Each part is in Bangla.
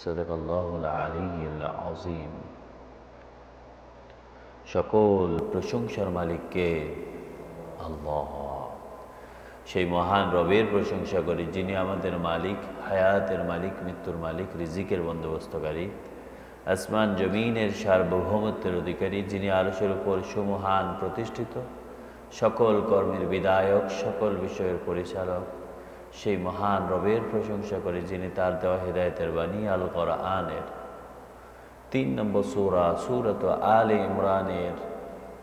সাদাকাল্লাহুল আলিয়্যুল আযীম। সকল প্রশংসার মালিক কে? আল্লাহ। সেই মহান রবের প্রশংসা করি যিনি আমাদের মালিক, হায়াতের মালিক, মৃত্যুর মালিক, রিজিকের বন্দোবস্তকারী, আসমান জমিনের সার্বভৌমত্বের অধিকারী, যিনি আরশের উপর সুমহান প্রতিষ্ঠিত, সকল কর্মের বিধায়ক, সকল বিষয়ের পরিচালক। সেই মহান রবের প্রশংসা করি যিনি তার দেওয়া হেদায়েতের বাণী আল কোরআনের ৩ নম্বর সূরা সূরাত আলে ইমরানের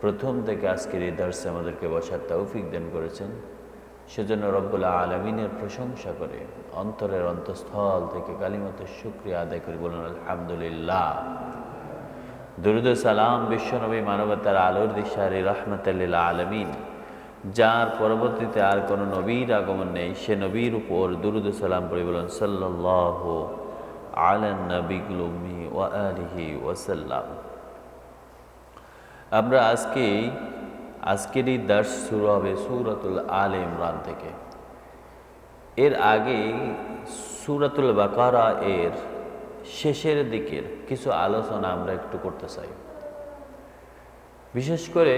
প্রথম থেকে আজকের এই দর্শে আমাদেরকে বসার তৌফিক দান করেছেন। সেজন্য রব্বুল আলামিনের প্রশংসা করে অন্তরের অন্তঃস্থল থেকে কালিমাতুশ শুকরিয়া আদায় করি, বলুন আলহামদুলিল্লাহ। দুরূদ ও সালাম বিশ্বনবী মানবতার আলোর দিশারি রাহমাতাল লিল আলামিন, যার পরবর্তীতে আর কোনো নবীর আগমন নেই, সে নবীর উপর দুরূদ ও সালাম পড়ি, বলুন সাল্লাল্লাহু আলান নবিয়্যিল উম্মি ওয়া আলিহি ওয়া সাল্লাম। আমরা আজকের এই দর্স শুরু হবে সূরাতুল আলে ইমরান থেকে। এর আগে সূরাতুল বাকারা এর শেষের দিকের কিছু আলোচনা আমরা একটু করতে চাই। বিশেষ করে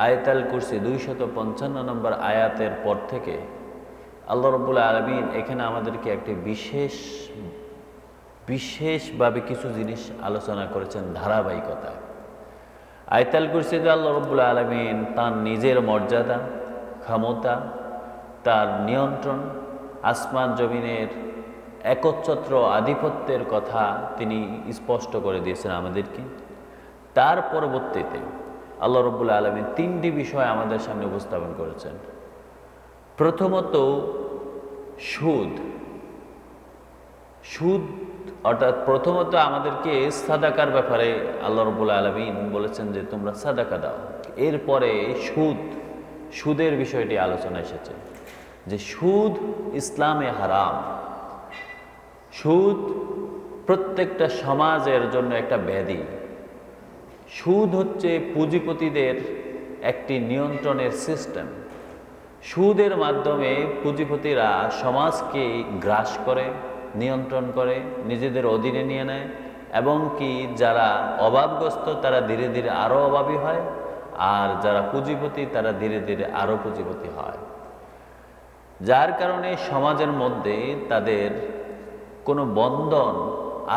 আয়াতুল কুরসি 255 নম্বর আয়াতের পর থেকে আল্লাহ রাব্বুল আলামিন এখানে আমাদেরকে একটি বিশেষভাবে কিছু জিনিস আলোচনা করেছেন ধারাবাহিকতায়। আয়াতুল কুরসিতে আল্লাহ রাব্বুল আলামিন তার নিজের মর্যাদা, ক্ষমতা, তার নিয়ন্ত্রণ, আসমান জমিনের একচ্ছত্র আধিপত্যের কথা তিনি স্পষ্ট করে দিয়েছেন আমাদেরকে। তার পরবর্তীতে আল্লাহ রাব্বুল আলামিন 3টি বিষয় আমাদের সামনে উপস্থাপন করেছেন। প্রথমত সুদ অর্থাৎ প্রথমত আমাদেরকে সাদাকার ব্যাপারে আল্লাহ রাব্বুল আলামিন বলেছেন যে তোমরা সাদাকা দাও। এরপরে সুদের বিষয়টি আলোচনা এসেছে যে সুদ ইসলামে হারাম। সুদ প্রত্যেকটা সমাজের জন্য একটা ব্যাধি। সুদ হচ্ছে পুঁজিপতিদের একটি নিয়ন্ত্রণের সিস্টেম। সুদের মাধ্যমে পুঁজিপতিরা সমাজকে গ্রাস করে, নিয়ন্ত্রণ করে, নিজেদের অধীনে নিয়ে নেয়, এবং কি যারা অভাবগ্রস্ত তারা ধীরে ধীরে আরও অভাবী হয়, আর যারা পুঁজিপতি তারা ধীরে ধীরে আরও পুঁজিপতি হয়। যার কারণে সমাজের মধ্যে তাদের কোনো বন্ধন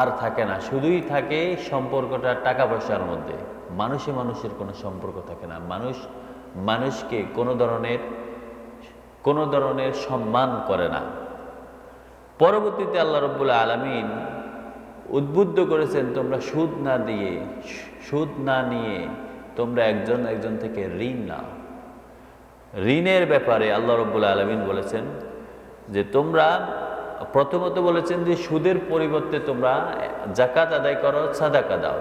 আর থাকে না, শুধুই থাকে সম্পর্কটা টাকা পয়সার মধ্যে। মানুষের কোনো সম্পর্ক থাকে না। মানুষকে কোনো ধরনের সম্মান করে না। পরবর্তীতে আল্লাহ রাব্বুল আলামিন উদ্বুদ্ধ করেছেন তোমরা সুদ না নিয়ে তোমরা একজন থেকে ঋণ নাও। ঋণের ব্যাপারে আল্লাহ রাব্বুল আলামিন বলেছেন যে তোমরা প্রথমত বলেছেন যে সুদের পরিবর্তে তোমরা যাকাত আদায় করো, সাদাকা দাও।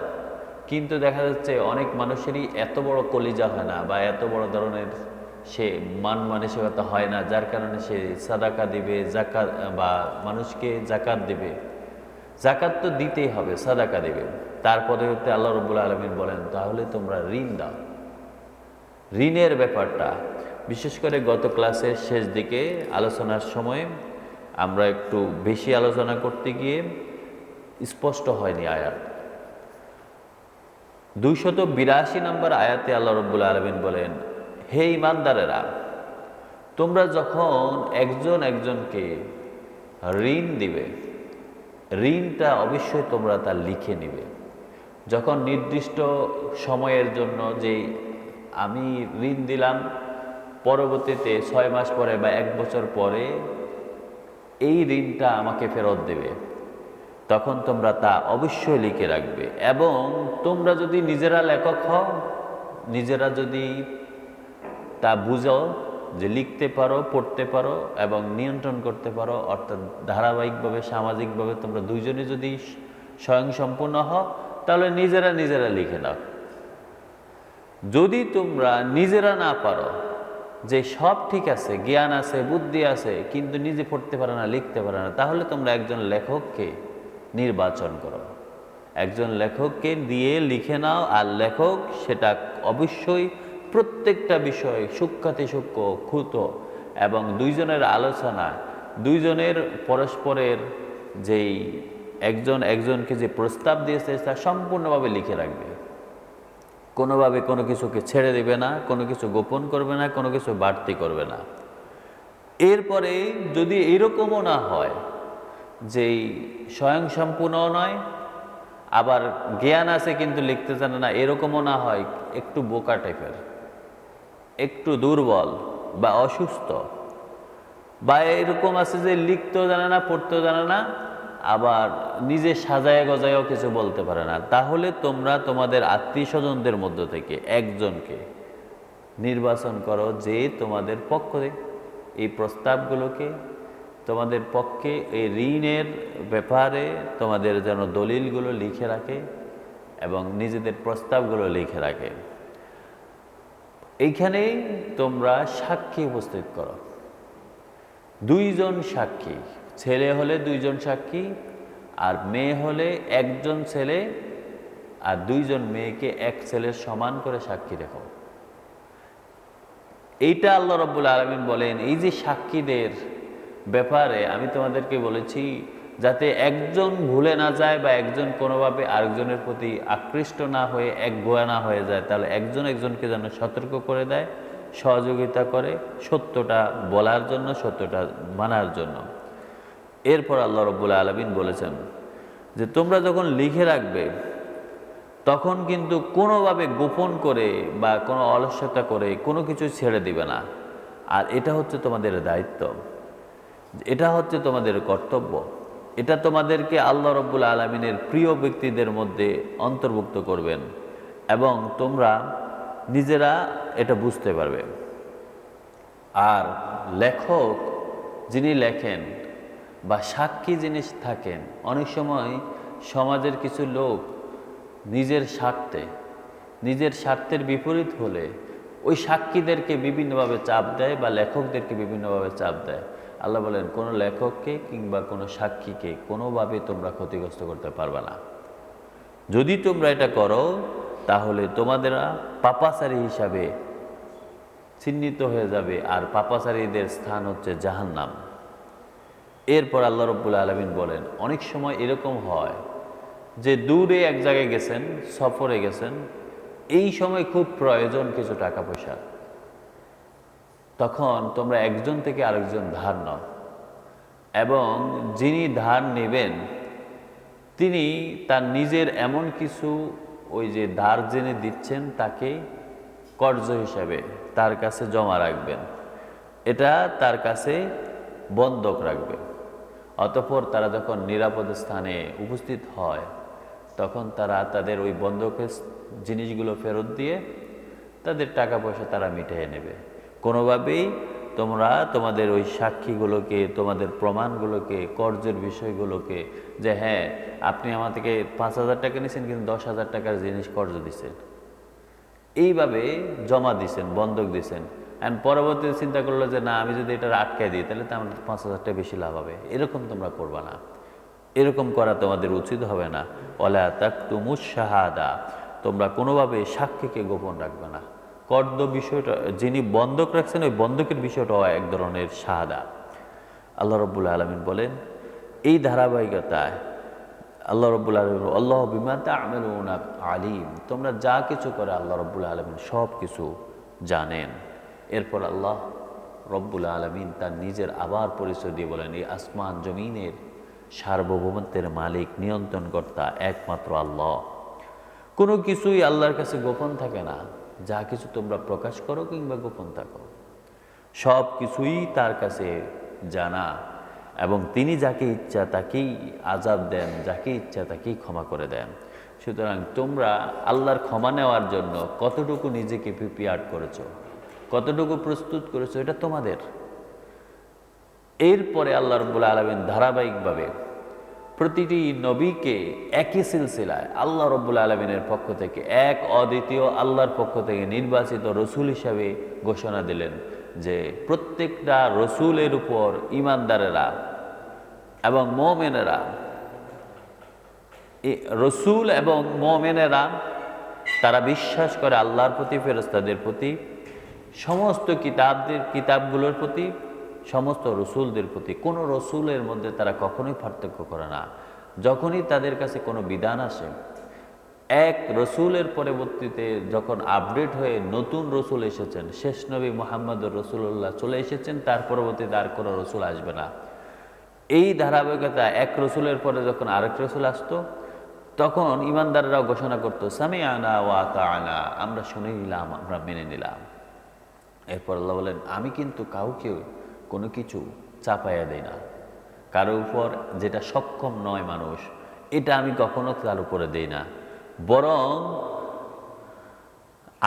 কিন্তু দেখা যাচ্ছে অনেক মানুষেরই এত বড় কলিজা হয় না, বা এত বড় ধরনের সে মানসিকতা হয় না, যার কারণে সে সাদাকা দিবে, জাকাত বা মানুষকে জাকাত দিবে। জাকাত তো দিতেই হবে, সাদাকা দিবে। তারপরে আল্লাহ রাব্বুল আলামিন বলেন তাহলে তোমরা ঋণ দাও। ঋণের ব্যাপারটা বিশেষ করে গত ক্লাসের শেষ দিকে আলোচনার সময় আমরা একটু বেশি আলোচনা করতে গিয়ে স্পষ্ট হয়নি আয়াত। 282 নম্বর আয়াতে আল্লাহ রাব্বুল আলামিন বলেন, হে ঈমানদারেরা, তোমরা যখন একজনকে ঋণ দিবে, ঋণটা অবশ্যই তোমরা তা লিখে নিবে। যখন নির্দিষ্ট সময়ের জন্য যে আমি ঋণ দিলাম, পরবর্তীতে 6 মাস পরে বা 1 বছর পরে এই ঋণটা আমাকে ফেরত দেবে, তখন তোমরা তা অবশ্যই লিখে রাখবে। এবং তোমরা যদি নিজেরা লেখক হও, নিজেরা যদি তা বুঝো যে লিখতে পারো, পড়তে পারো এবং নিয়ন্ত্রণ করতে পারো, অর্থাৎ ধারাবাহিকভাবে সামাজিকভাবে তোমরা দুইজনে যদি স্বয়ংসম্পূর্ণ হও, তাহলে নিজেরা লিখে নাও। যদি তোমরা নিজেরা না পারো, যে সব ঠিক আছে, জ্ঞান আছে, বুদ্ধি আছে, কিন্তু নিজে পড়তে পারে না, লিখতে পারে না, তাহলে তোমরা একজন লেখককে নির্বাচন করো, একজন লেখককে দিয়ে লিখে নাও। আর লেখক সেটা অবশ্যই প্রত্যেকটা বিষয় সূক্ষ্মাতি সূক্ষ্ম, ক্ষুত এবং দুইজনের আলোচনা, দুইজনের পরস্পরের যেই একজন একজনকে যে প্রস্তাব দিয়েছে তা সম্পূর্ণভাবে লিখে রাখবে, কোনোভাবে কোনো কিছুকে ছেড়ে দেবে না, কোনো কিছু গোপন করবে না, কোনো কিছু বাড়তি করবে না। এরপরে যদি এরকমও না হয় যেই স্বয়ংসম্পূর্ণ নয়, আবার জ্ঞান আছে কিন্তু লিখতে জানে না, এরকমও না হয়, একটু বোকা টাইপের, একটু দুর্বল বা অসুস্থ, বা এরকম আছে যে লিখতেও জানে না, পড়তেও জানে না, আবার নিজে সাজায় গজায়ও কিছু বলতে পারে না, তাহলে তোমরা তোমাদের আত্মীয় স্বজনদের মধ্য থেকে একজনকে নির্বাচন করো যে তোমাদের পক্ষে এই প্রস্তাবগুলোকে, তোমাদের পক্ষে এই ঋণের ব্যাপারে তোমাদের যেন দলিলগুলো লিখে রাখে এবং নিজেদের প্রস্তাবগুলো লিখে রাখে। এইখানেই তোমরা সাক্ষী উপস্থিত করো, দুইজন সাক্ষী, ছেলে হলে দুইজন সাক্ষী, আর মেয়ে হলে একজন ছেলে আর দুইজন মেয়েকে এক ছেলের সমান করে সাক্ষী রেখো। এইটা আল্লাহ রাব্বুল আলামিন বলেন, এই যে সাক্ষীদের ব্যাপারে আমি তোমাদেরকে বলেছি যাতে একজন ভুলে না যায় বা একজন কোনোভাবে আরেকজনের প্রতি আকৃষ্ট না হয়ে একগোয়া না হয়ে যায়, তাহলে একজন একজনকে যেন সতর্ক করে দেয়, সহযোগিতা করে সত্যটা বলার জন্য, সত্যটা মানার জন্য। এরপর আল্লাহ রাব্বুল আলামিন বলেছেন যে তোমরা যখন লিখে রাখবে তখন কিন্তু কোনোভাবে গোপন করে বা কোনো অলস্যতা করে কোনো কিছু ছেড়ে দিবে না। আর এটা হচ্ছে তোমাদের দায়িত্ব, এটা হচ্ছে তোমাদের কর্তব্য, এটা তোমাদেরকে আল্লাহ রাব্বুল আলামিনের প্রিয় ব্যক্তিদের মধ্যে অন্তর্ভুক্ত করবেন এবং তোমরা নিজেরা এটা বুঝতে পারবে। আর লেখক যিনি লেখেন বা সাক্ষী যিনি থাকেন, অনেক সময় সমাজের কিছু লোক নিজের স্বার্থের বিপরীত হলে ওই সাক্ষীদেরকে বিভিন্নভাবে চাপ দেয় বা লেখকদেরকে বিভিন্নভাবে চাপ দেয়। আল্লাহ বলেন কোনো লেখককে কিংবা কোনো সাক্ষীকে কোনোভাবে তোমরা ক্ষতিগ্রস্ত করতে পারবে না। যদি তোমরা এটা করো তাহলে তোমাদের পাপাচারী হিসাবে চিহ্নিত হয়ে যাবে, আর পাপাচারীদের স্থান হচ্ছে জাহান্নাম। এরপর আল্লাহ রাব্বুল আলামিন বলেন অনেক সময় এরকম হয় যে দূরে এক জায়গায় গেছেন, সফরে গেছেন, এই সময় খুব প্রয়োজন কিছু টাকা পয়সা, তখন তোমরা একজন থেকে আরেকজন ধার নাও এবং যিনি ধার নেবেন তিনি তার নিজের এমন কিছু ওই যে ধার জেনে দিচ্ছেন তাকে কর্জ হিসাবে তার কাছে জমা রাখবেন, এটা তার কাছে বন্ধক রাখবেন। অতঃপর তারা যখন নিরাপদ স্থানে উপস্থিত হয় তখন তারা তাদের ওই বন্ধকের জিনিসগুলো ফেরত দিয়ে তাদের টাকা পয়সা তারা মিটিয়ে নেবে। কোনোভাবেই তোমরা তোমাদের ওই সাক্ষীগুলোকে, তোমাদের প্রমাণগুলোকে, কর্জের বিষয়গুলোকে, যে হ্যাঁ আপনি আমার থেকে 5,000 টাকা নিয়েছেন কিন্তু 10,000 টাকার জিনিস কর্জ দিচ্ছেন, এইভাবে জমা দিছেন, বন্ধক দিছেন, অ্যান্ড পরবর্তীতে চিন্তা করলো যে না আমি যদি এটা আটকায় দিই তাহলে তো আমার 5,000 টাকা বেশি লাভ হবে, এরকম তোমরা করবা না, এরকম করা তোমাদের উচিত হবে না। ওয়ালা তাকতুমুশ শাহাদা, তোমরা কোনোভাবে সাক্ষীকে গোপন রাখবে না। কর্দ বিষয়টা যিনি বন্ধক রাখছেন ওই বন্ধকের বিষয়টাও এক ধরনের শাহাদা। আল্লাহ রাব্বুল আলামিন বলেন এই ধারাবাহিকতায় আল্লাহ রাব্বুল আলামিন আল্লাহু বিমা তা'মালুনা আলিম, তোমরা যা কিছু করে আল্লাহ রাব্বুল আলামিন সব কিছু জানেন। এরপর আল্লাহ রাব্বুল আলামিন তার নিজের আবার পরিচয় দিয়ে বলেন এই আসমান জমিনের সার্বভৌমত্বের মালিক, নিয়ন্ত্রণকর্তা একমাত্র আল্লাহ। কোনো কিছুই আল্লাহর কাছে গোপন থাকে না, যা কিছু তোমরা প্রকাশ করো কিংবা গোপন থাকো সব কিছুই তার কাছে জানা, এবং তিনি যাকে ইচ্ছা তাকেই আযাব দেন, যাকে ইচ্ছা তাকেই ক্ষমা করে দেন। সুতরাং তোমরা আল্লাহর ক্ষমা নেওয়ার জন্য কতটুকু নিজেকে প্রিপেয়ার করেছো, কতটুকু প্রস্তুত করেছো, এটা তোমাদের। এরপরে আল্লাহ রাব্বুল আলামিন ধারাবাহিকভাবে প্রতিটি নবীকে একই সিলসিলায় আল্লাহ রাব্বুল আলামিনের পক্ষ থেকে এক অদ্বিতীয় আল্লাহর পক্ষ থেকে নির্বাচিত রসুল হিসাবে ঘোষণা দিলেন যে প্রত্যেকটা রসুলের উপর ঈমানদারেরা এবং মুমিনেরা, রসুল এবং মুমিনেরা তারা বিশ্বাস করে আল্লাহর প্রতি, ফেরেশতাদের প্রতি, সমস্ত কিতাবগুলোর প্রতি, সমস্ত রসুলদের প্রতি। কোনো রসুলের মধ্যে তারা কখনোই পার্থক্য করে না। যখনই তাদের কাছে কোনো বিধান আসে, এক রসুলের পরবর্তীতে যখন আপডেট হয়ে নতুন রসুল এসেছেন, শেষ নবী মুহাম্মদুর রসুল্লাহ চলে এসেছেন, তার পরবর্তীতে আর কোনো রসুল আসবে না। এই ধারাবাহিকতা এক রসুলের পরে যখন আরেক রসুল আসতো, তখন ইমানদাররাও ঘোষণা করতো সামিআনা ওয়া আতাআনা, আমরা শুনে নিলাম, আমরা মেনে নিলাম। এরপর আল্লাহ বলেন, আমি কিন্তু কাউকে কোনো কিছু চাপাইয়া দেই না, কারো উপর যেটা সক্ষম নয় মানুষ, এটা আমি কখনো তার উপরে দেই না। বরং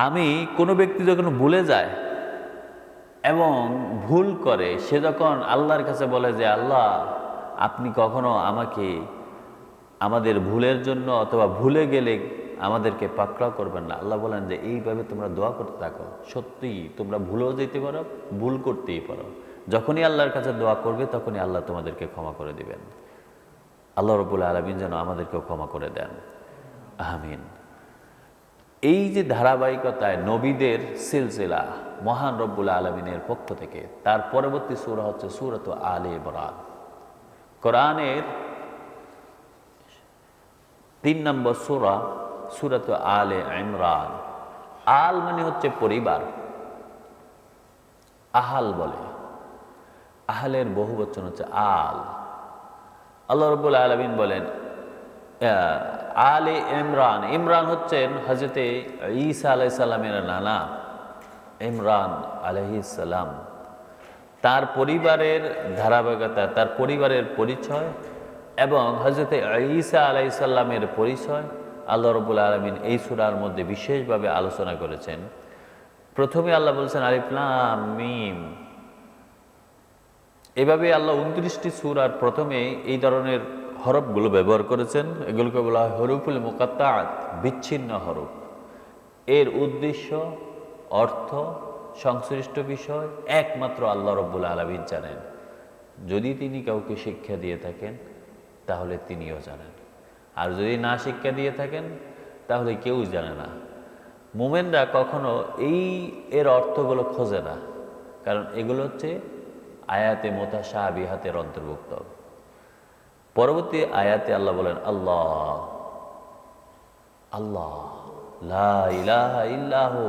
আমি কোনো ব্যক্তি যখন ভুলে যায় এবং ভুল করে, সে যখন আল্লাহর কাছে বলে যে আল্লাহ আপনি কখনো আমাকে আমাদের ভুলের জন্য অথবা ভুলে গেলে আমাদেরকে পাকড়াও করবেন না, আল্লাহ বলেন যে এইভাবে তোমরা দোয়া করতে থাকো, সত্যিই তোমরা ভুলেও যেতে পারো, ভুল করতেই পারো, যখনই আল্লাহর কাছে দোয়া করবে তখনই আল্লাহ তোমাদেরকে ক্ষমা করে দিবেন। আল্লাহ রাব্বুল আলামিন যেন আমাদেরকেও ক্ষমা করে দেন, আমিন। এই যে ধারাবাহিকতায় নবীদের সিলসিলা মহান রব্বুল আলামিনের পক্ষ থেকে, তার পরবর্তী সূরা হচ্ছে সূরাত আলে ইমরান। কোরআনের 3 নম্বর সূরা, সূরাত আলে ইমরান। আল মানে হচ্ছে পরিবার, আহাল বলে, আহালের বহু বচন হচ্ছে আল। আল্লাহ রাব্বুল আলামিন বলেন আলে ইমরান, ইমরান হচ্ছেন হযরতে ঈসা আলাইহিস সালামের নানা ইমরান আলাইহিস সালাম। তার পরিবারের ধারাবাহিকতা, তার পরিবারের পরিচয় এবং হযরতে ঈসা আলাইহিস সালামের পরিচয় আল্লাহ রাব্বুল আলামিন এই সূরার মধ্যে বিশেষভাবে আলোচনা করেছেন। প্রথমে আল্লাহ বলছেন আলিফ লাম মিম। এভাবে আল্লাহ 29টি সূরার প্রথমে এই ধরনের হরফগুলো ব্যবহার করেছেন। এগুলোকে বলা হয় হরফুল মুকাত্তাআত, বিচ্ছিন্ন হরফ। এর উদ্দেশ্য, অর্থ, সংশ্লিষ্ট বিষয় একমাত্র আল্লাহ রাব্বুল আলামিন জানেন। যদি তিনি কাউকে শিক্ষা দিয়ে থাকেন তাহলে তিনিও জানেন, আর যদি না শিক্ষা দিয়ে থাকেন তাহলে কেউ জানে না। মুমিনরা কখনো এর অর্থগুলো খোঁজে না, কারণ এগুলো হচ্ছে আয়াতে মুতাশাবিহাতের অন্তর্ভুক্ত। পরবর্তী আয়াতে আল্লাহ বলেন আল্লাহ, আল্লাহ লা ইলাহা ইল্লাহু,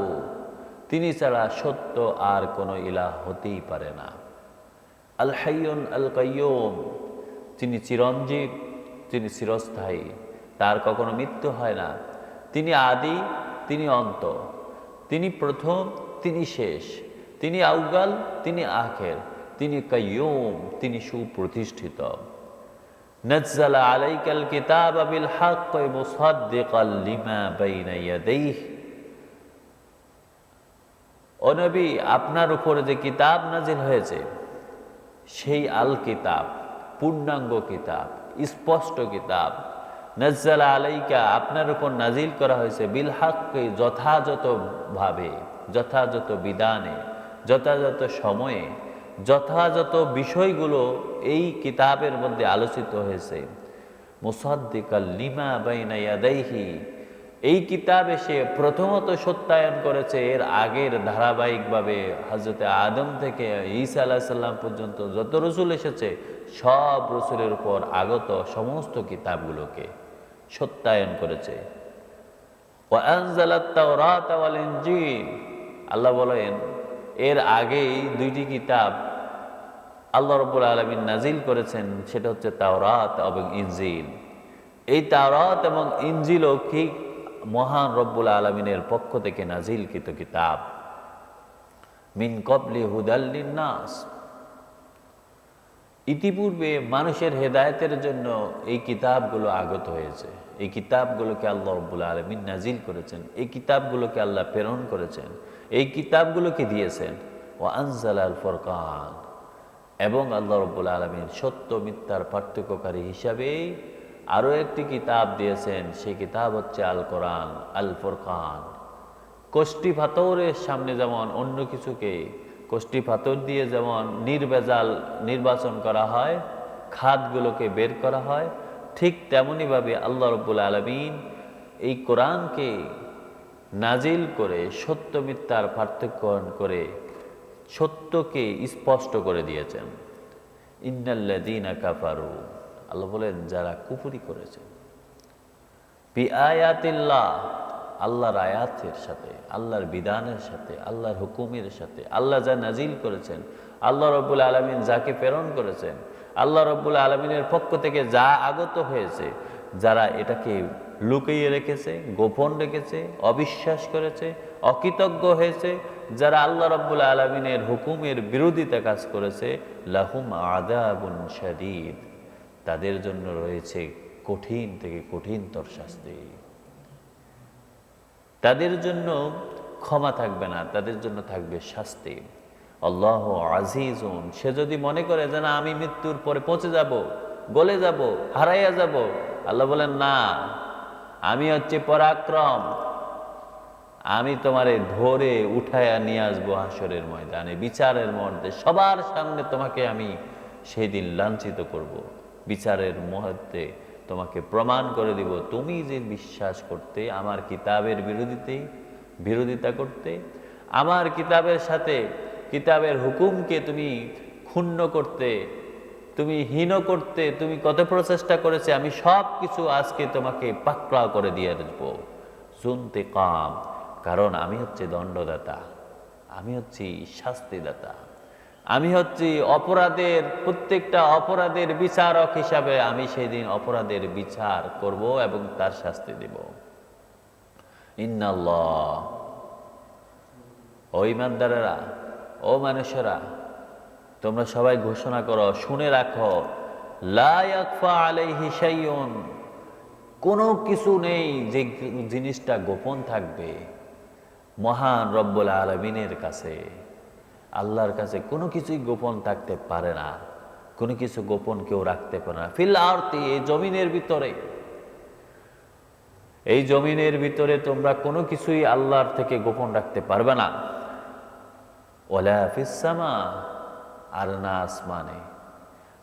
তিনি ছাড়া সত্য আর কোনো ইলাহ হতেই পারে না। আল হাইয়ুন আল কাইয়ুম, তিনি চিরঞ্জীব, তিনি চিরস্থায়ী, তার কখনো মৃত্যু হয় না। তিনি আদি, তিনি অন্ত, তিনি প্রথম, তিনি শেষ, তিনি আউয়াল, তিনি আখের, তিনি কাইয়ুম, তিনি সুপ্রতিষ্ঠিত। নাজ্জালা আলাইকাল কিতাবা বিল হাক্কি মুসাদ্দিকাল লিমা বাইনা ইয়াদাইহি, ও নবী আপনার উপরে যে কিতাব নাজিল হয়েছে সেই আল কিতাব পূর্ণাঙ্গ কিতাব, স্পষ্ট কিতাব। নাজ্জালা আলাইকা, আপনার উপর নাজিল করা হয়েছে, বিল হাক্কি, যথাযথভাবে, যথাযথ বিধানে, যথাযথ সময়ে, যথাযথ বিষয়গুলো এই কিতাবের মধ্যে আলোচিত হয়েছে। মুসাদ্দিকাল লিমা বাইনা ইয়াদাইহি, এই কিতাব এসে প্রথমত সত্যায়ন করেছে এর আগের ধারাবাহিকভাবে হযরতে আদম থেকে ঈসা আলাইহিস সালাম পর্যন্ত যত রসুল এসেছে সব রসুলের উপর আগত সমস্ত কিতাবগুলোকে সত্যায়ন করেছে। ওয়া আনজালাত তাওরাত ওয়াল ইনজিল, আল্লাহ বলেন এর আগেই দুইটি কিতাব আল্লাহ রাব্বুল আলামিন নাজিল করেছেন, সেটা হচ্ছে তাওরাত এবং ইনজিল। এই তাওরাত এবং ইনজিলও কি মহান রব্বুল আলামিনের পক্ষ থেকে নাজিলকৃত কিতাব। মিন ক্বাবলি হুদাল লিন্নাস, ইতিপূর্বে মানুষের হেদায়েতের জন্য এই কিতাবগুলো আগত হয়েছে। এই কিতাবগুলোকে আল্লাহ রাব্বুল আলামিন নাজিল করেছেন, এই কিতাবগুলোকে আল্লাহ প্রেরণ করেছেন, এই কিতাবগুলোকে দিয়েছেন। ওয়া আনজালাল ফুরকান, এবং আল্লাহ রাব্বুল আলামিন সত্য মিথ্যার পার্থক্যকারী হিসাবে আরও একটি কিতাব দিয়েছেন, সেই কিতাব হচ্ছে আল কোরআন, আল ফুরকান। কষ্টি পাথরের সামনে যেমন অন্য কিছুকে কষ্টি পাথর দিয়ে যেমন নির্ভেজাল নির্বাচন করা হয়, খাতগুলোকে বের করা হয়, ঠিক তেমনিভাবে আল্লাহ রাব্বুল আলামিন এই কোরআনকে নাজিল করে সত্য মিথ্যার পার্থক্য করে সত্যকে স্পষ্ট করে দিয়েছেন। ইন্নাল্লাযীনা কাফারু, আল্লাহ বলেন যারা কুফরি করেছে, বিআয়াতিল্লাহ, আল্লাহর আয়াতের সাথে, আল্লাহর বিধানের সাথে, আল্লাহর হুকুমের সাথে, আল্লাহ যা নাজিল করেছেন, আল্লাহ রব্বুল আলামিন যাকে প্রেরণ করেছেন, আল্লাহ রব্বুল আলামিনের পক্ষ থেকে যা আগত হয়েছে, যারা এটাকে লুকিয়ে রেখেছে, গোপন রেখেছে, অবিশ্বাস করেছে, অকৃতজ্ঞ হয়েছে, যারা আল্লাহ রব্বুল আলামিনের হুকুমের বিরোধিতা কাজ করেছে, লাহুম আযাবুন শাদীদ, তাদের জন্য রয়েছে কঠিন থেকে কঠিনতর শাস্তি। তাদের জন্য ক্ষমা থাকবে না, তাদের জন্য থাকবে শাস্তি। আল্লাহু আজিজুন, সে যদি মনে করে যে না আমি মৃত্যুর পরে পচে যাব, গলে যাব, হারাইয়া যাব, আল্লাহ বলেন না, আমি হচ্ছে পরাক্রম, আমি তোমারে ধরে উঠাইয়া নিয়ে আসবো হাসরের ময়দানে, বিচারের মধ্যে সবার সামনে তোমাকে আমি সেদিন লাঞ্ছিত করব। বিচারের মুহূর্তে তোমাকে প্রমাণ করে দিব তুমি যে বিশ্বাস করতে, আমার কিতাবের বিরোধিতা করতে, আমার কিতাবের সাথে কিতাবের হুকুমকে তুমি ক্ষুণ্ণ করতে, তুমি হীন করতে তুমি কত প্রচেষ্টা করেছে, আমি সব কিছু আজকে তোমাকে পাকড়াও করে দিয়ে দেবো। শুনতে কাম, কারণ আমি হচ্ছে দণ্ডদাতা, আমি হচ্ছি শাস্তিদাতা, আমি হচ্ছি অপরাধের, প্রত্যেকটা অপরাধের বিচারক হিসাবে আমি সেদিন অপরাধের বিচার করব এবং তার শাস্তি দেব। ইন্নাল্লাহ, ও ঈমানদারেরা, ও মানুষেরা, তোমরা সবাই ঘোষণা করো, শুনে রাখো, লা ইয়াখফা আলাইহি শাইউন, কোনো কিছু নেই যে জিনিসটা গোপন থাকবে মহান রব্বুল আলামিনের কাছে। আল্লাহর কাছে কোনো কিছুই গোপন থাকতে পারে না, কোনো কিছু গোপন কেউ রাখতে পারে না। ফিল আরতি, এই জমিনের ভিতরে, এই জমিনের ভিতরে তোমরা কোনো কিছুই আল্লাহর থেকে গোপন রাখতে পারবে না। ওয়ালা ফিস সামা, আর না আসমানে,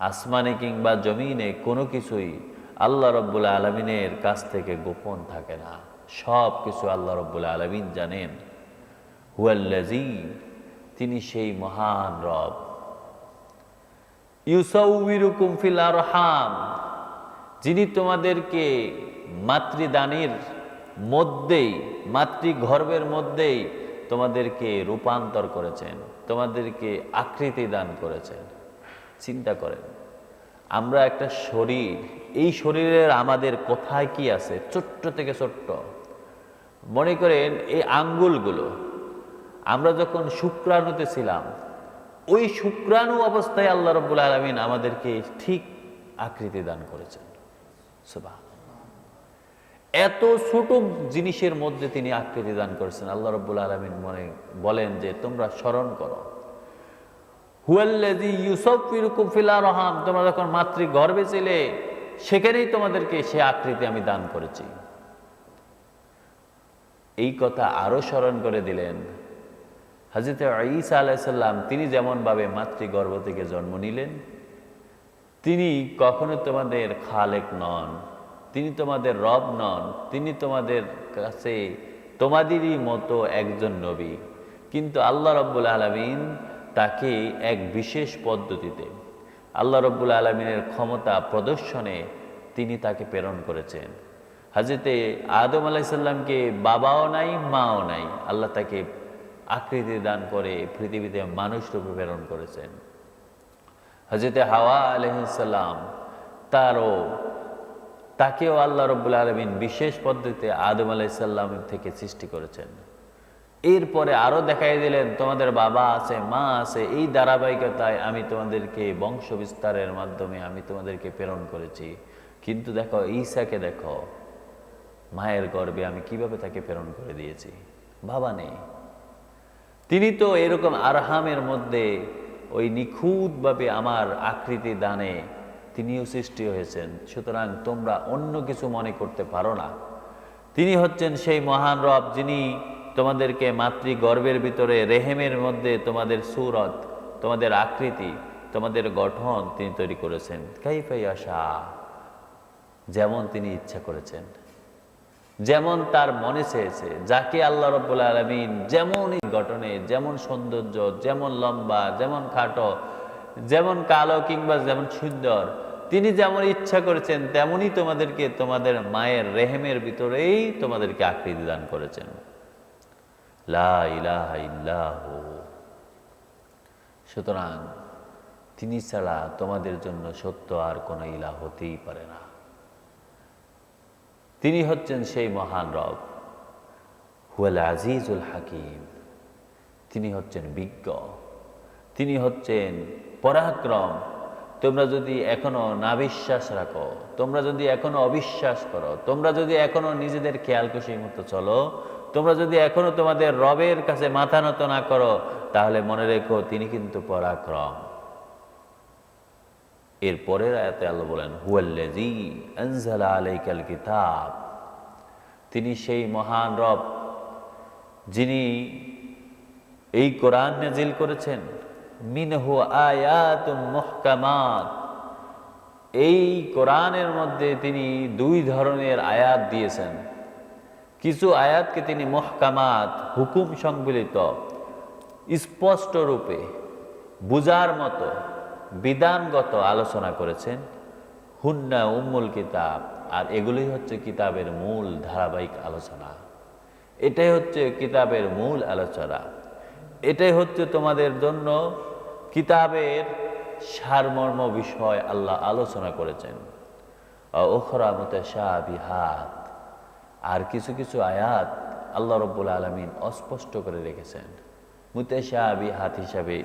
আসমানে কিংবা জমিনে কোনো কিছুই আল্লাহ রব্বুল আলামিনের কাছ থেকে গোপন থাকে না, সব কিছু আল্লাহ রব্বুল আলামিন জানেন। হুয়াল্লাযী, তিনি সেই মহান রব। ইউসাউবিরুকুম ফিল আরহাম, যিনি তোমাদেরকে মাতৃদানের মধ্যেই, মাতৃগর্ভের মধ্যেই তোমাদেরকে রূপান্তর করেছেন, তোমাদেরকে আকৃতি দান করেছেন। চিন্তা করেন, আমরা একটা শরীর, এই শরীরের আমাদের কোথায় কি আছে, ছোট্ট থেকে ছোট্ট, মনে করেন এই আঙ্গুলগুলো, আমরা যখন শুক্রাণুতে ছিলাম, ওই শুক্রাণু অবস্থায় আল্লাহ রাব্বুল আলামিন আমাদেরকে ঠিক আকৃতি দান করেছেন। সুবহানাল্লাহ, এত ছোট জিনিসের মধ্যে তিনি আকৃতি দান করেছেন। আল্লাহ রাব্বুল আলামিন মনে বলেন যে তোমরা স্মরণ করো, হুয়াল্লাযী ইউসাফফিরুকুম ফিল আরহাম, তোমরা যখন মাতৃগর্ভে ছিলে সেখানেই তোমাদেরকে সে আকৃতি আমি দান করেছি। এই কথা আরো স্মরণ করে দিলেন হযরত ঈসা আলাইহিস সালাম, তিনি যেমনভাবে মাতৃগর্ভ থেকে জন্ম নিলেন, তিনি কখনো তোমাদের খালেক নন, তিনি তোমাদের রব নন, তিনি তোমাদের কাছে তোমাদেরই মতো একজন নবী, কিন্তু আল্লাহ রাব্বুল আলামিন তাকে এক বিশেষ পদ্ধতিতে, আল্লাহ রাব্বুল আলামিনের ক্ষমতা প্রদর্শনে তিনি তাকে প্রেরণ করেছেন। হযরতে আদম আলাইহিস সালামকে বাবাও নাই, মাও নাই, আল্লাহ তাকে আকৃতি দান করে পৃথিবীতে মানুষ রূপে প্রেরণ করেছেন। হযরতে হাওয়া আলাইহিস সালাম, তাকেও আল্লাহ রাব্বুল আলামিন বিশেষ পদ্ধতিতে আদম আলাইহিস সালাম থেকে সৃষ্টি করেছেন। এরপরে আরো দেখাই দিলেন তোমাদের বাবা আছে, মা আছে, এই ধারাবাহিকতায় আমি তোমাদেরকে বংশ বিস্তারের মাধ্যমে আমি তোমাদেরকে প্রেরণ করেছি। কিন্তু দেখো ঈসাকে দেখো, মায়ের গর্ভে আমি কিভাবে তাকে প্রেরণ করে দিয়েছি, বাবা নেই, তিনি তো এরকম আরহামের মধ্যে ওই নিখুঁতভাবে আমার আকৃতি দানে তিনিও সৃষ্টি হয়েছেন। সুতরাং তোমরা অন্য কিছু মনে করতে পারো না, তিনি হচ্ছেন সেই মহান রব যিনি তোমাদেরকে মাতৃগর্ভের ভিতরে রেহেমের মধ্যে তোমাদের সূরত, তোমাদের আকৃতি, তোমাদের গঠন তিনি তৈরি করেছেন। কাইফা ইয়াশা, যেমন তিনি ইচ্ছা করেছেন, যেমন তার মনে চেয়েছে, যাকে আল্লাহ রাব্বুল আলামিন যেমন গঠনে, যেমন সৌন্দর্য, যেমন লম্বা, যেমন খাটো, যেমন কালো কিংবা যেমন সুন্দর, তিনি যেমন ইচ্ছা করেছেন তেমনই তোমাদেরকে তোমাদের মায়ের রেহেমের ভিতরেই তোমাদেরকে আকৃতি দান করেছেন। লা ইলাহা ইল্লাহু। সুতরাং তিনি ছাড়া তোমাদের জন্য সত্য আর কোনো ইলাহ হতেই পারে না। তিনি হচ্ছেন সেই মহান রব, হুয়াল আজিজুল হাকিম। তিনি হচ্ছেন বিজ্ঞ, তিনি হচ্ছেন পরাক্রম। তোমরা যদি এখনো না বিশ্বাস রাখো, তোমরা যদি এখনো অবিশ্বাস করো, তোমরা যদি এখনো নিজেদের খেয়াল খুশি মতো চলো, তোমরা যদি এখনো তোমাদের রবের কাছে মাথা নত না করো, তাহলে মনে রেখো তিনি কিন্তু পরাক্রম। এর পরের আয়াতে আল্লাহ বলেন, হুয়াল্লাযী আনজালা আলাইকাল কিতাব। তিনি সেই মহান রব যিনি এই কোরআন নাজিল করেছেন। মিনহু আয়াতুম মুহকামাত। এই কোরআনের মধ্যে তিনি দুই ধরনের আয়াত দিয়েছেন। কিছু আয়াতকে তিনি মুহকামাত, হুকুম সংবলিত, স্পষ্ট রূপে বুঝার মতো বিধানগত আলোচনা করেছেন। হুন্না উম্মুল কিতাব। আর এগুলোই হচ্ছে কিতাবের মূল ধারাবাহিক আলোচনা। এটাই হচ্ছে কিতাবের মূল আলোচনা। এটাই হচ্ছে তোমাদের জন্য কিতাবের সারমর্ম বিষয় আল্লাহ আলোচনা করেছেন। উখরা মুতাশাবিহাত। আর কিছু কিছু আয়াত আল্লাহ রাব্বুল আলামিন অস্পষ্ট করে রেখেছেন, মুতাশাবিহাত হিসাবে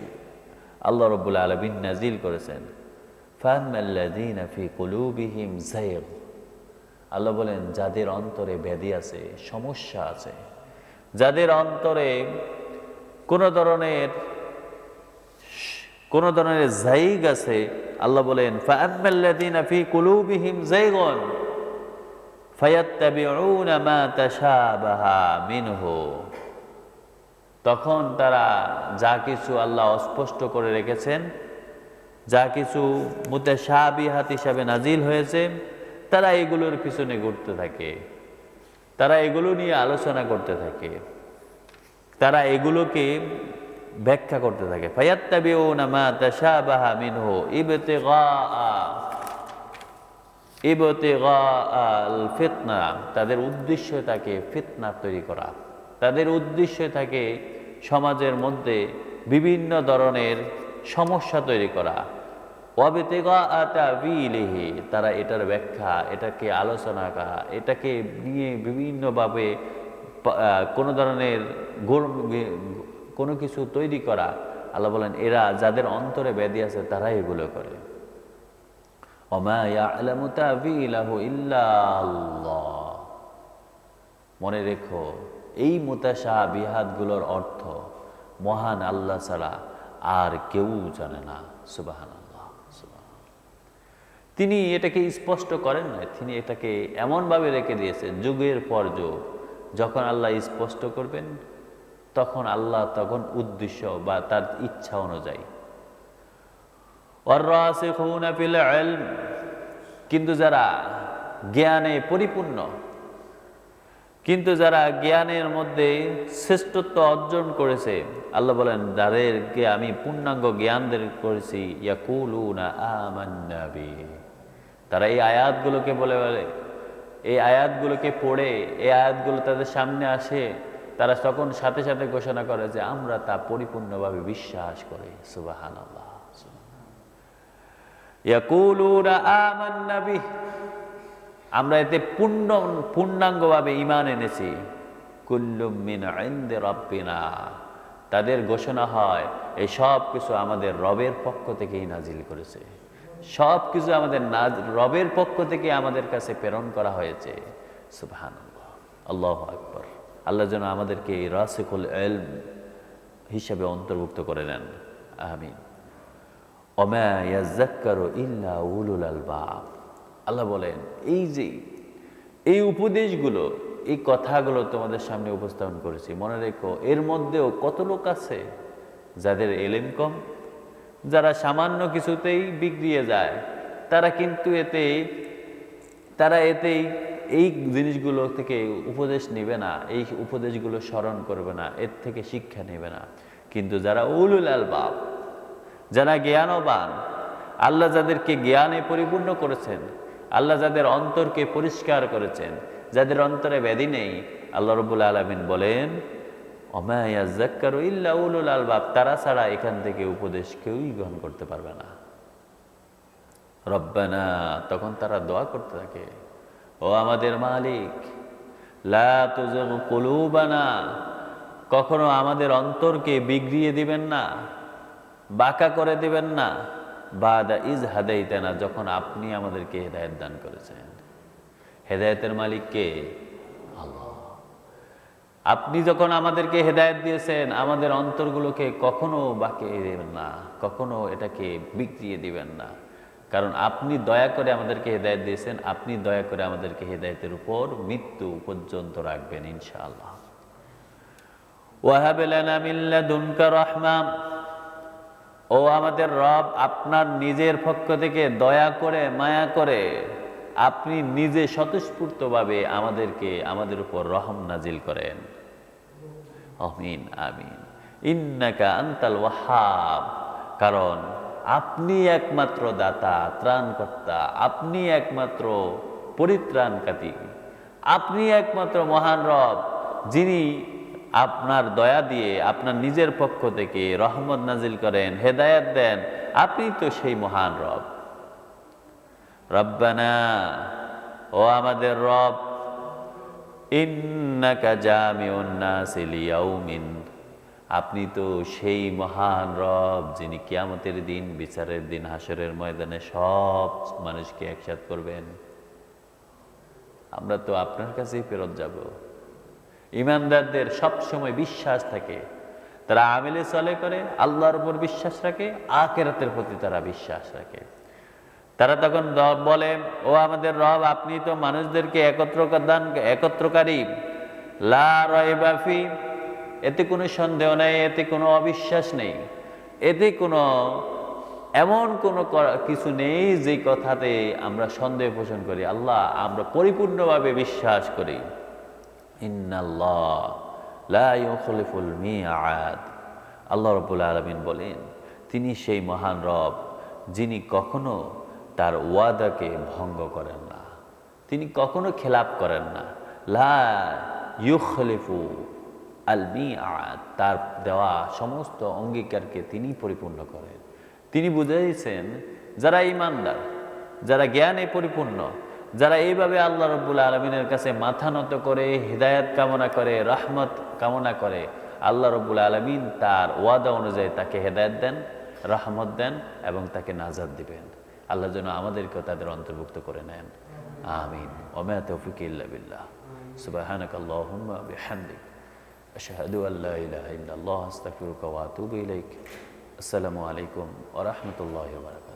আল্লাহ রাব্বুল আলামিন নাজিল করেছেন। ফাম্মাল্লাযীনা ফি কুলুবিহিম যায়গ। আল্লাহ বলেন, যাদের অন্তরে ব্যাধি আছে, সমস্যা আছে, যাদের অন্তরে কোনো ধরনের যায়গ আছে, আল্লাহ বলেন ফাআম্মাল্লাযীনা ফি কুলুবিহিম যায়গুন ফায়াত্তাবিউনা মা তাশাবাহা মিনহু। তখন তারা যা কিছু আল্লাহ অস্পষ্ট করে রেখেছেন, যা কিছু মুতাশাবিহাত হিসাবে নাজিল হয়েছে, তারা এগুলোর পিছনে ঘুরতে থাকে, তারা এগুলো নিয়ে আলোচনা করতে থাকে, তারা এগুলোকে ব্যাখ্যা করতে থাকে। ফায়াত্তাবিউনা মা তাশাবাহা মিনহু ইবতিগাআল ফিতনা। তাদের উদ্দেশ্য থাকে ফিতনা তৈরি করা, তাদের উদ্দেশ্য থাকে সমাজের মধ্যে বিভিন্ন ধরনের সমস্যা তৈরি করা। ওয়াবতিগাআ তা'ওয়িলিহি। তারা এটার ব্যাখ্যা, এটাকে আলোচনা করা, এটাকে নিয়ে বিভিন্নভাবে কোনো ধরনের কোনো কিছু তৈরি করা। আল্লাহ বলেন, এরা যাদের অন্তরে ব্যাধি আছে তারা এগুলো করে। ওমা ইয়ালামু তা'ওয়িলাহু ইল্লা আল্লাহ। মনে রেখো, এই মুতাশাবিহাতগুলোর অর্থ মহান আল্লাহ ছাড়া আর কেউ জানে না। সুবহানাল্লাহ, সুবহানাল্লাহ। তিনি এটাকে স্পষ্ট করেন না, তিনি এটাকে এমনভাবে রেখে দিয়েছেন যুগের পর যুগ। যখন আল্লাহ স্পষ্ট করবেন তখন আল্লাহ তখন উদ্দেশ্য বা তার ইচ্ছা অনুযায়ী। ওয়ার-রাসিখুনা ফিল ইলম। কিন্তু যারা জ্ঞানে পরিপূর্ণ, কিন্তু যারা জ্ঞানের মধ্যে শ্রেষ্ঠত্ব অর্জন করেছে, আল্লাহ বলেন যাদেরকে আমি পূর্ণাঙ্গ জ্ঞান করেছি, ইয়াকুলুনা আমান্না বিহি। তারা এই আয়াতগুলোকে বলে, এই আয়াতগুলোকে পড়ে, এই আয়াতগুলো তাদের সামনে আসে, তারা তখন সাথে সাথে ঘোষণা করে যে আমরা তা পরিপূর্ণভাবে বিশ্বাস করি। সুবহানাল্লাহ। ইয়াকুলুনা আমান্না বিহি। আমরা এতে পূর্ণাঙ্গভাবে ঈমান এনেছি। কুল্লুম মিন ইনদি রাব্বিনা। তাদের ঘোষণা হয় এই সব কিছু আমাদের রবের পক্ষ থেকেই নাজিল করেছে, সব কিছু আমাদের রবের পক্ষ থেকে আমাদের কাছে প্রেরণ করা হয়েছে। সুবহানাল্লাহ, আল্লাহু আকবার। আল্লাহ যেন আমাদেরকে রাসিখুল ইলম হিসাবে অন্তর্ভুক্ত করে নেন, আমিন। ওমা ইয়াযাক্কারু ইল্লা উলুল আলবাব। আল্লাহ বলেন, এই যে এই উপদেশগুলো, এই কথাগুলো তোমাদের সামনে উপস্থাপন করেছি, মনে রেখো এর মধ্যেও কত লোক আছে যাদের ইলম কম, যারা সামান্য কিছুতেই বিগড়িয়ে যায়। তারা কিন্তু তারা এতেই এই জিনিসগুলো থেকে উপদেশ নেবে না, এই উপদেশগুলো স্মরণ করবে না, এর থেকে শিক্ষা নেবে না। কিন্তু যারা উলুল আলবাব, যারা জ্ঞানবান, আল্লাহ যাদেরকে জ্ঞানে পরিপূর্ণ করেছেন, আল্লাহ যাদের অন্তরকে পরিষ্কার করেছেন, যাদের অন্তরে ব্যাধি নেই, আল্লাহ রাব্বুল আলামিন বলেন ওমা ইয়াযাক্কারু ইল্লা উলুল আলবাব, তারা ছাড়া এখান থেকে উপদেশ কেউই গ্রহণ করতে পারবে না। রব্বানা, তখন তারা দোয়া করতে থাকে, ও আমাদের মালিক, লা তুযিগ কুলুবানা, কখনো আমাদের অন্তরকে বিগড়িয়ে দিবেন না, বাঁকা করে দিবেন না, বাদা ইজ হাদাইতানা, যখন আপনি আমাদেরকে হেদায়েত দান করেছেন। হেদায়েতের মালিক কে? আল্লাহ। আপনি যখন আমাদেরকে হেদায়েত দিয়েছেন, আমাদের অন্তরগুলোকে কখনো বাঁকিয়ে দিবেন না, কখনো এটাকে বিগড়িয়ে দিবেন না, কারণ আপনি দয়া করে আমাদেরকে হেদায়েত দিয়েছেন, আপনি দয়া করে আমাদেরকে হেদায়েতের উপর মৃত্যু পর্যন্ত রাখবেন ইনশাআল্লাহ। ওয়াহাব লানা মিন লাদুনকা রাহমা, ও আমাদের রব, আপনার নিজের পক্ষ থেকে দয়া করে মায়া করে আপনি নিজে স্বতঃস্ফূর্তভাবে আমাদের উপর রহম নাজিল করেন। আমিন আমিন। ইন্নাকা আনতাল ওয়াহাব, কারণ আপনি একমাত্র দাতা, ত্রাণকর্তা, আপনি একমাত্র পরিত্রাণকারী, আপনি একমাত্র মহান রব, যিনি আপনার দয়া দিয়ে আপনার নিজের পক্ষ থেকে রহমত নাজিল করেন, হেদায়েত দেন, আপনি তো সেই মহান রব। রব্বানা, ও আমাদের রব, ইন্নাকা জামিউন নাসি লিয়াউমিন, আপনি তো সেই মহান রব যিনি কিয়ামতের দিন, বিচারের দিন, হাসরের ময়দানে সব মানুষকে একসাথ করবেন। আমরা তো আপনার কাছেই ফেরত যাব। ইমানদারদের সব সময় বিশ্বাস থাকে, তারা আমেলে চলে করে, আল্লাহর উপর বিশ্বাস রাখে, আখিরাতের প্রতি তারা বিশ্বাস রাখে। তারা তখন বলে, ও আমাদের রব, আপনি তো মানুষদেরকে একত্রকারী, লা রাইবা ফি, এতে কোনো সন্দেহ নেই, এতে কোনো অবিশ্বাস নেই, এতে কোনো এমন কোনো কিছু নেই যে কথাতে আমরা সন্দেহ পোষণ করি। আল্লাহ, আমরা পরিপূর্ণভাবে বিশ্বাস করি। ইন্নাল্লাহ লা ইউখলিফুল মিআদ, আল্লাহ রাব্বুল আলামিন বলেন, তিনি সেই মহান রব যিনি কখনো তার ওয়াদাকে ভঙ্গ করেন না, তিনি কখনো খেলাপ করেন না। লা ইউখলিফু আল মিআদ, তার দেওয়া সমস্ত অঙ্গীকারকে তিনি পরিপূর্ণ করেন। তিনি বুঝাইছেন, যারা ঈমানদার, যারা জ্ঞানে পরিপূর্ণ, যারা এইভাবে আল্লাহ রাব্বুল আলামিনের কাছে মাথা নত করে হিদায়াত কামনা করে, রহমত কামনা করে, আল্লাহ রাব্বুল আলামিন তার ওয়াদা অনুযায়ী তাকে হেদায়েত দেন, রহমত দেন এবং তাকে নাজাত দিবেন। আল্লাহ যেন আমাদেরকে তাদের অন্তর্ভুক্ত করে নেন। আমিন। ওয়া মা তাওফীকি ইল্লা বিল্লাহ। সুবহানাকাল্লাহুম্মা বিহামদিক, আশহাদু আল্লা ইলাহা ইল্লাল্লাহ, আস্তাগফিরুকা ওয়া আতুবু ইলাইক। আসসালামু আলাইকুম ওয়া রাহমাতুল্লাহি ওয়া বারাকাতুহু।